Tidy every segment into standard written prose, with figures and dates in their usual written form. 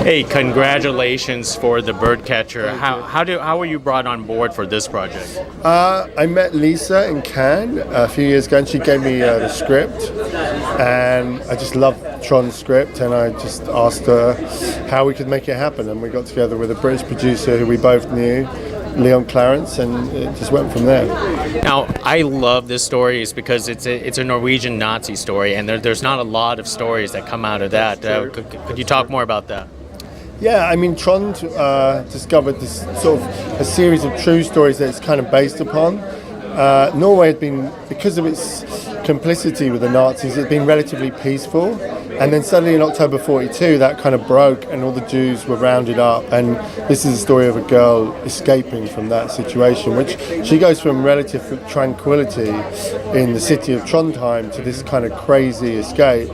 Hey, congratulations for the Birdcatcher. How were you brought on board for this project? I met Lisa in Cannes a few years ago, and she gave me the script, and I just loved Tron's script, and I just asked her how we could make it happen, and we got together with a British producer who we both knew, Leon Clarence, and it just went from there. Now, I love this story is because it's a Norwegian Nazi story, and there's not a lot of stories that come out of that. Could you talk more about that? Yeah, I mean, Tron discovered this sort of a series of true stories that it's kind of based upon. Norway had been, because of its complicity with the Nazis, it had been relatively peaceful. And then suddenly in October 42, that kind of broke and all the Jews were rounded up. And this is the story of a girl escaping from that situation, which she goes from relative tranquility in the city of Trondheim to this kind of crazy escape.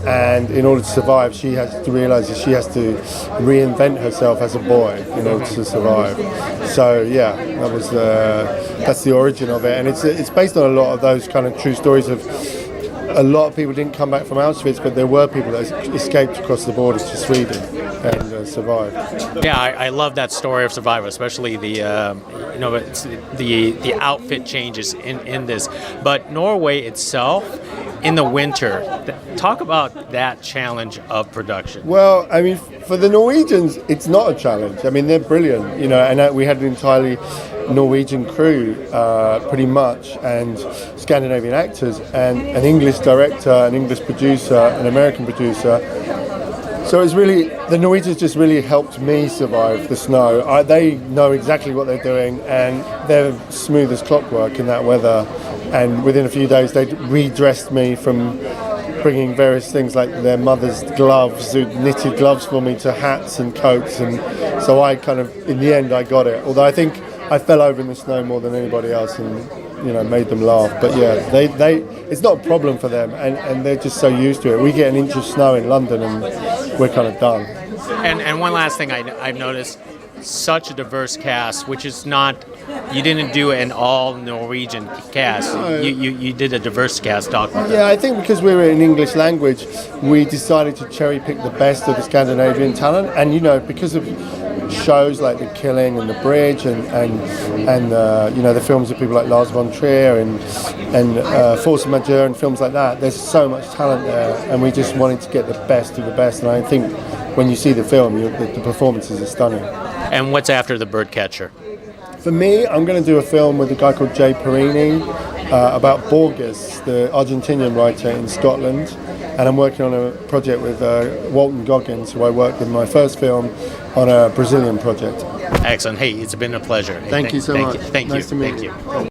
And in order to survive, she has to realize that she has to reinvent herself as a boy in order to survive. So yeah, that's the origin of it, and it's based on a lot of those kind of true stories of a lot of people didn't come back from Auschwitz, but there were people that escaped across the borders to Sweden and survived. Yeah, I love that story of survival, especially the outfit changes in this. But Norway itself, in the winter, talk about that challenge of production. Well, I mean, for the Norwegians, it's not a challenge. I mean, they're brilliant, and we had an entirely Norwegian crew, pretty much, and Scandinavian actors, and an English director, an English producer, an American producer. So it's really, the Norwegians just really helped me survive the snow. They know exactly what they're doing, and they're smooth as clockwork in that weather. And within a few days, they'd redressed me from bringing various things like their mother's gloves, who'd knitted gloves for me, to hats and coats. And so I kind of, in the end, I got it. Although I think I fell over in the snow more than anybody else and, made them laugh. But yeah, it's not a problem for them, and they're just so used to it. We get an inch of snow in London and we're kind of done. And one last thing I've noticed, such a diverse cast, which is not, you didn't do an all Norwegian cast. No. You did a diverse cast. Talk about that. Yeah, I think because we were in English language, we decided to cherry pick the best of the Scandinavian talent, and because of shows like The Killing and The Bridge and the films of people like Lars von Trier and Force Majeure and films like that, there's so much talent there, and we just wanted to get the best of the best. And I think when you see the film, the performances are stunning. And what's after The Birdcatcher? For me, I'm going to do a film with a guy called Jay Perini about Borges, the Argentinian writer in Scotland. And I'm working on a project with Walton Goggins, who I worked with in my first film, on a Brazilian project. Excellent. Hey, it's been a pleasure. Thank you so much. Thank you. Nice to meet you. you.